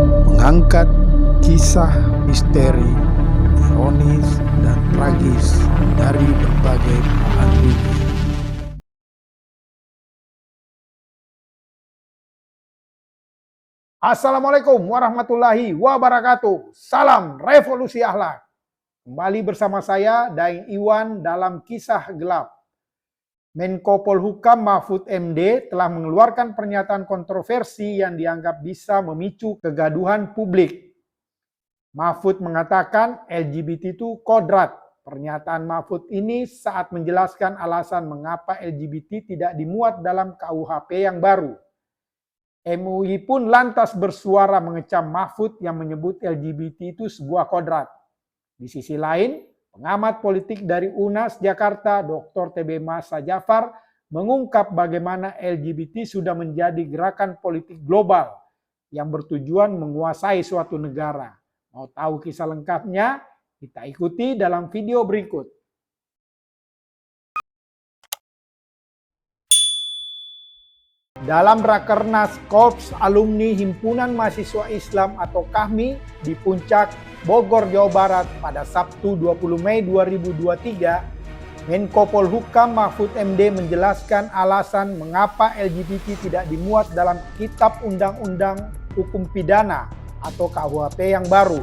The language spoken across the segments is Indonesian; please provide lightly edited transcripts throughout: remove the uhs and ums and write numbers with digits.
mengangkat kisah misteri, ironis, dan tragis dari berbagai belahan dunia. Assalamualaikum warahmatullahi wabarakatuh. Salam revolusi akhlak. Kembali bersama saya Daeng Iwan dalam Kisah Gelap. Menko Polhukam Mahfud MD telah mengeluarkan pernyataan kontroversi yang dianggap bisa memicu kegaduhan publik. Mahfud mengatakan LGBT itu kodrat. Pernyataan Mahfud ini saat menjelaskan alasan mengapa LGBT tidak dimuat dalam KUHP yang baru. MUI pun lantas bersuara mengecam Mahfud yang menyebut LGBT itu sebuah kodrat. Di sisi lain, pengamat politik dari UNAS Jakarta, Dr. TB Masa Jafar, mengungkap bagaimana LGBT sudah menjadi gerakan politik global yang bertujuan menguasai suatu negara. Mau tahu kisah lengkapnya? Kita ikuti dalam video berikut. Dalam Rakernas Korps Alumni Himpunan Mahasiswa Islam atau KAHMI di Puncak, Bogor, Jawa Barat pada Sabtu 20 Mei 2023, Menko Polhukam Mahfud MD menjelaskan alasan mengapa LGBT tidak dimuat dalam Kitab Undang-Undang Hukum Pidana atau KUHP yang baru.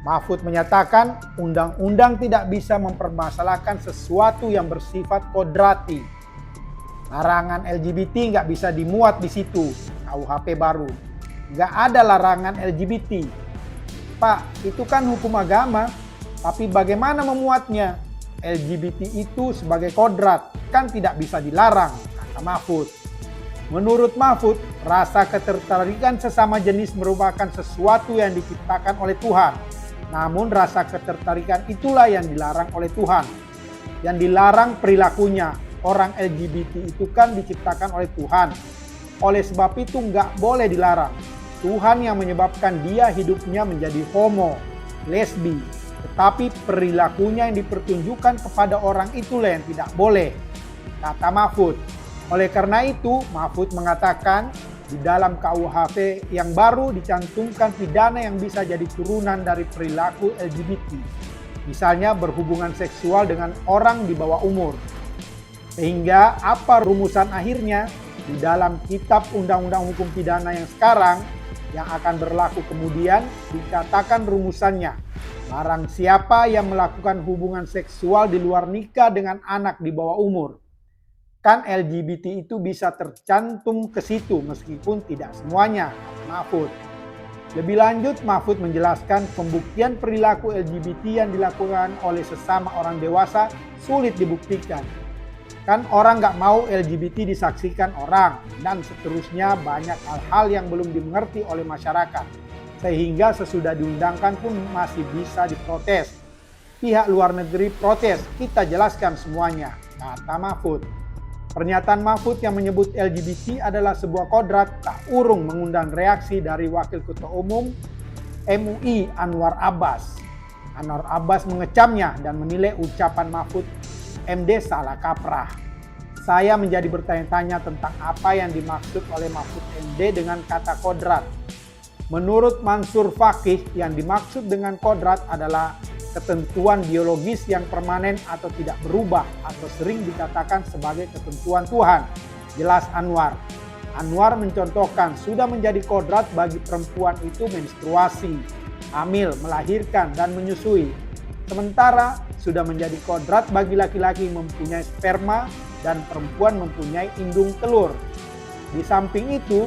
Mahfud menyatakan undang-undang tidak bisa mempermasalahkan sesuatu yang bersifat kodrati. Larangan LGBT nggak bisa dimuat di situ, KUHP baru. Nggak ada larangan LGBT. Pak, itu kan hukum agama, tapi bagaimana memuatnya? LGBT itu sebagai kodrat, kan tidak bisa dilarang, kata Mahfud. Menurut Mahfud, rasa ketertarikan sesama jenis merupakan sesuatu yang diciptakan oleh Tuhan. Namun rasa ketertarikan itulah yang dilarang oleh Tuhan. Yang dilarang perilakunya. Orang LGBT itu kan diciptakan oleh Tuhan. Oleh sebab itu nggak boleh dilarang. Tuhan yang menyebabkan dia hidupnya menjadi homo, lesbi. Tetapi perilakunya yang dipertunjukkan kepada orang itulah yang tidak boleh, kata Mahfud. Oleh karena itu, Mahfud mengatakan di dalam KUHP yang baru dicantumkan pidana yang bisa jadi turunan dari perilaku LGBT. Misalnya berhubungan seksual dengan orang di bawah umur. Sehingga apa rumusan akhirnya di dalam Kitab Undang-Undang Hukum Pidana yang sekarang yang akan berlaku kemudian dikatakan rumusannya. Barang siapa yang melakukan hubungan seksual di luar nikah dengan anak di bawah umur. Kan LGBT itu bisa tercantum ke situ meskipun tidak semuanya, Mahfud. Lebih lanjut, Mahfud menjelaskan pembuktian perilaku LGBT yang dilakukan oleh sesama orang dewasa sulit dibuktikan. Kan orang nggak mau LGBT disaksikan orang, dan seterusnya banyak hal-hal yang belum dimengerti oleh masyarakat. Sehingga sesudah diundangkan pun masih bisa diprotes. Pihak luar negeri protes, kita jelaskan semuanya, kata Mahfud. Pernyataan Mahfud yang menyebut LGBT adalah sebuah kodrat tak urung mengundang reaksi dari Wakil Ketua Umum MUI Anwar Abbas. Anwar Abbas mengecamnya dan menilai ucapan Mahfud MD salah kaprah. Saya menjadi bertanya-tanya tentang apa yang dimaksud oleh Mahfud MD dengan kata kodrat. Menurut Mansur Fakih, yang dimaksud dengan kodrat adalah ketentuan biologis yang permanen atau tidak berubah atau sering dikatakan sebagai ketentuan Tuhan. Jelas Anwar. Anwar mencontohkan sudah menjadi kodrat bagi perempuan itu menstruasi, hamil, melahirkan, dan menyusui. Sementara sudah menjadi kodrat bagi laki-laki mempunyai sperma dan perempuan mempunyai indung telur. Di samping itu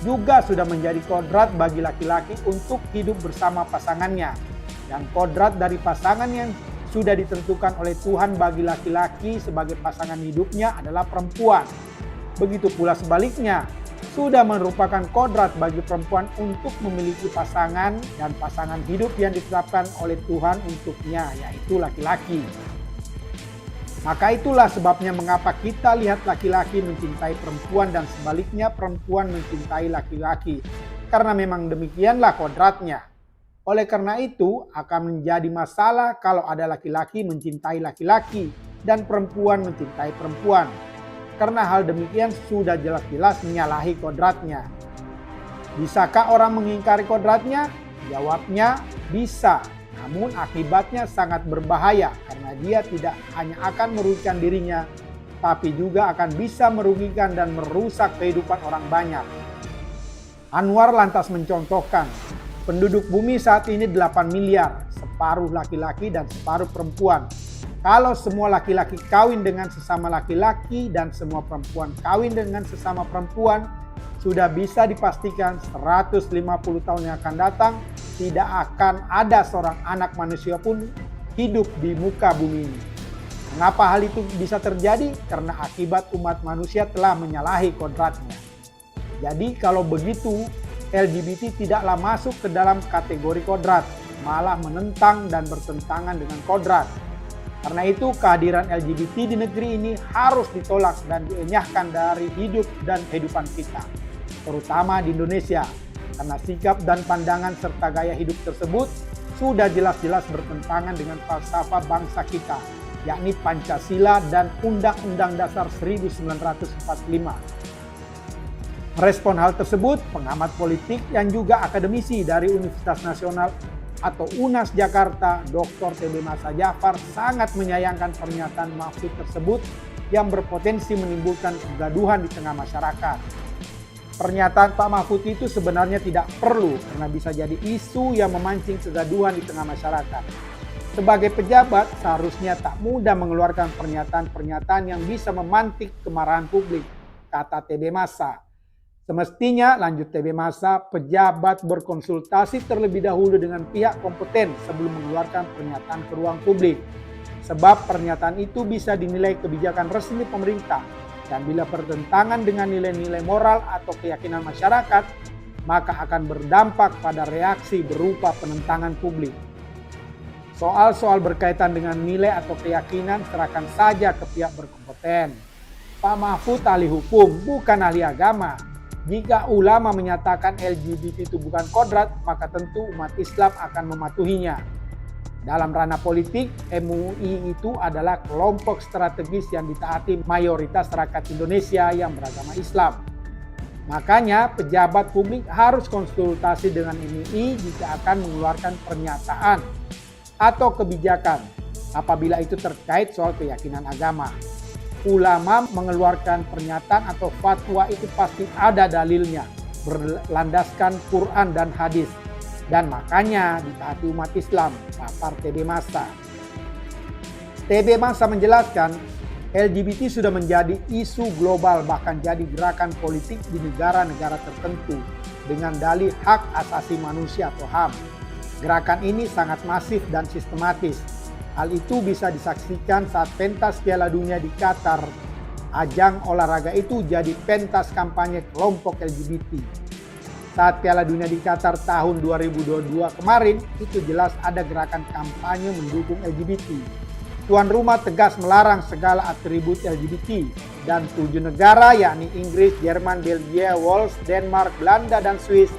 juga sudah menjadi kodrat bagi laki-laki untuk hidup bersama pasangannya. Dan kodrat dari pasangan yang sudah ditentukan oleh Tuhan bagi laki-laki sebagai pasangan hidupnya adalah perempuan. Begitu pula sebaliknya, sudah merupakan kodrat bagi perempuan untuk memiliki pasangan dan pasangan hidup yang ditetapkan oleh Tuhan untuknya, yaitu laki-laki. Maka itulah sebabnya mengapa kita lihat laki-laki mencintai perempuan dan sebaliknya perempuan mencintai laki-laki. Karena memang demikianlah kodratnya. Oleh karena itu akan menjadi masalah kalau ada laki-laki mencintai laki-laki dan perempuan mencintai perempuan. Karena hal demikian sudah jelas-jelas menyalahi kodratnya. Bisakah orang mengingkari kodratnya? Jawabnya bisa, namun akibatnya sangat berbahaya karena dia tidak hanya akan merugikan dirinya, tapi juga akan bisa merugikan dan merusak kehidupan orang banyak. Anwar lantas mencontohkan, penduduk bumi saat ini 8 miliar, separuh laki-laki dan separuh perempuan. Kalau semua laki-laki kawin dengan sesama laki-laki dan semua perempuan kawin dengan sesama perempuan, sudah bisa dipastikan 150 tahun yang akan datang tidak akan ada seorang anak manusia pun hidup di muka bumi ini. Mengapa hal itu bisa terjadi? Karena akibat umat manusia telah menyalahi kodratnya. Jadi kalau begitu, LGBT tidaklah masuk ke dalam kategori kodrat, malah menentang dan bertentangan dengan kodrat. Karena itu kehadiran LGBT di negeri ini harus ditolak dan dienyahkan dari hidup dan kehidupan kita, terutama di Indonesia, karena sikap dan pandangan serta gaya hidup tersebut sudah jelas-jelas bertentangan dengan falsafah bangsa kita, yakni Pancasila dan Undang-Undang Dasar 1945. Merespon hal tersebut, pengamat politik yang juga akademisi dari Universitas Nasional atau UNAS Jakarta, Dr. TB Masa Jafar sangat menyayangkan pernyataan Mahfud tersebut yang berpotensi menimbulkan kegaduhan di tengah masyarakat. Pernyataan Pak Mahfud itu sebenarnya tidak perlu karena bisa jadi isu yang memancing kegaduhan di tengah masyarakat. Sebagai pejabat, seharusnya tak mudah mengeluarkan pernyataan-pernyataan yang bisa memantik kemarahan publik, kata TB Masa. Semestinya, lanjut TB Masa, pejabat berkonsultasi terlebih dahulu dengan pihak kompeten sebelum mengeluarkan pernyataan ke ruang publik. Sebab pernyataan itu bisa dinilai kebijakan resmi pemerintah, dan bila bertentangan dengan nilai-nilai moral atau keyakinan masyarakat, maka akan berdampak pada reaksi berupa penentangan publik. Soal-soal berkaitan dengan nilai atau keyakinan serahkan saja ke pihak berkompeten. Pak Mahfud ahli hukum, bukan ahli agama. Jika ulama menyatakan LGBT itu bukan kodrat, maka tentu umat Islam akan mematuhinya. Dalam ranah politik, MUI itu adalah kelompok strategis yang ditaati mayoritas rakyat Indonesia yang beragama Islam. Makanya pejabat publik harus konsultasi dengan MUI jika akan mengeluarkan pernyataan atau kebijakan apabila itu terkait soal keyakinan agama. Ulama mengeluarkan pernyataan atau fatwa itu pasti ada dalilnya, berlandaskan Quran dan hadis. Dan makanya ditaati umat Islam, papar TB Masa. TB Masa menjelaskan, LGBT sudah menjadi isu global bahkan jadi gerakan politik di negara-negara tertentu dengan dalih hak asasi manusia atau HAM. Gerakan ini sangat masif dan sistematis. Hal itu bisa disaksikan saat pentas Piala Dunia di Qatar. Ajang olahraga itu jadi pentas kampanye kelompok LGBT. Saat Piala Dunia di Qatar tahun 2022 kemarin, itu jelas ada gerakan kampanye mendukung LGBT. Tuan rumah tegas melarang segala atribut LGBT. Dan 7 negara yakni Inggris, Jerman, Belgia, Wales, Denmark, Belanda, dan Swiss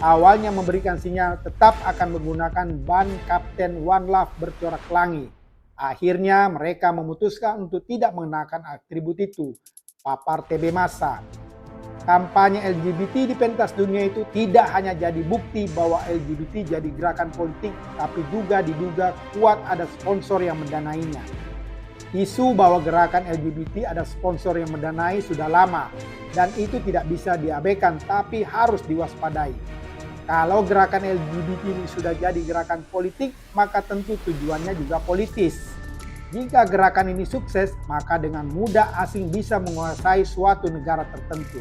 awalnya memberikan sinyal tetap akan menggunakan ban Kapten One Love bercorak pelangi. Akhirnya mereka memutuskan untuk tidak mengenakan atribut itu, papar TB Masa. Kampanye LGBT di pentas dunia itu tidak hanya jadi bukti bahwa LGBT jadi gerakan politik, tapi juga diduga kuat ada sponsor yang mendanainya. Isu bahwa gerakan LGBT ada sponsor yang mendanai sudah lama, dan itu tidak bisa diabaikan tapi harus diwaspadai. Kalau gerakan LGBT ini sudah jadi gerakan politik, maka tentu tujuannya juga politis. Jika gerakan ini sukses, maka dengan mudah asing bisa menguasai suatu negara tertentu.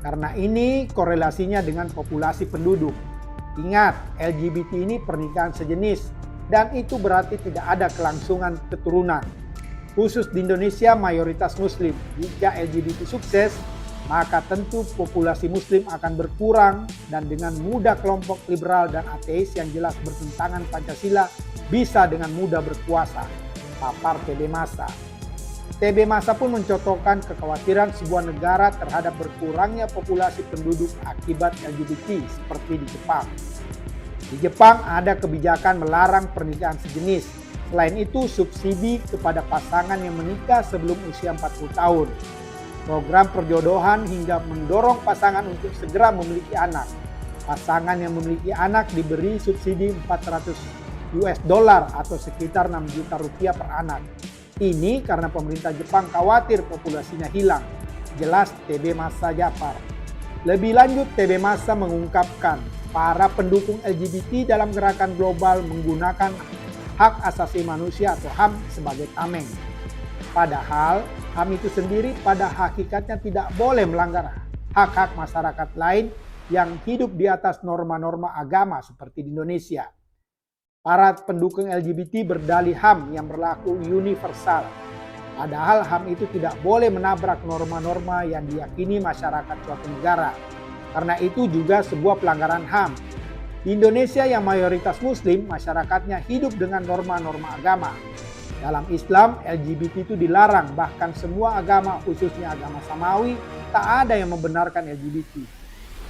Karena ini korelasinya dengan populasi penduduk. Ingat, LGBT ini pernikahan sejenis, dan itu berarti tidak ada kelangsungan keturunan. Khusus di Indonesia mayoritas Muslim. Jika LGBT sukses, maka tentu populasi Muslim akan berkurang dan dengan mudah kelompok liberal dan ateis yang jelas bertentangan Pancasila bisa dengan mudah berkuasa, papar TB Masa. TB Masa pun mencontohkan kekhawatiran sebuah negara terhadap berkurangnya populasi penduduk akibat LGBT seperti di Jepang. Di Jepang ada kebijakan melarang pernikahan sejenis. Selain itu subsidi kepada pasangan yang menikah sebelum usia 40 tahun. program perjodohan hingga mendorong pasangan untuk segera memiliki anak. Pasangan yang memiliki anak diberi subsidi 400 US dollar atau sekitar 6 juta rupiah per anak. Ini karena pemerintah Jepang khawatir populasinya hilang. Jelas TB Masa Japar. Lebih lanjut, TB Masa mengungkapkan para pendukung LGBT dalam gerakan global menggunakan hak asasi manusia atau HAM sebagai tameng. Padahal HAM itu sendiri pada hakikatnya tidak boleh melanggar hak-hak masyarakat lain yang hidup di atas norma-norma agama seperti di Indonesia. Para pendukung LGBT berdalih HAM yang berlaku universal. Padahal HAM itu tidak boleh menabrak norma-norma yang diyakini masyarakat suatu negara. Karena itu juga sebuah pelanggaran HAM. Di Indonesia yang mayoritas muslim, masyarakatnya hidup dengan norma-norma agama. Dalam Islam, LGBT itu dilarang, bahkan semua agama, khususnya agama Samawi, tak ada yang membenarkan LGBT.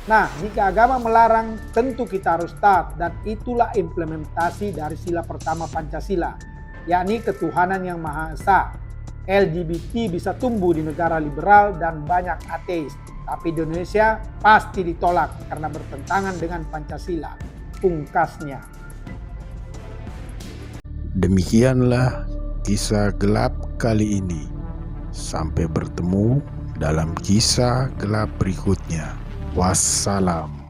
Nah, jika agama melarang, tentu kita harus taat, dan itulah implementasi dari sila pertama Pancasila, yakni ketuhanan yang Maha Esa. LGBT bisa tumbuh di negara liberal dan banyak ateis, tapi di Indonesia pasti ditolak karena bertentangan dengan Pancasila, pungkasnya. Demikianlah kisah gelap kali ini. Sampai bertemu dalam kisah gelap berikutnya. Wassalam.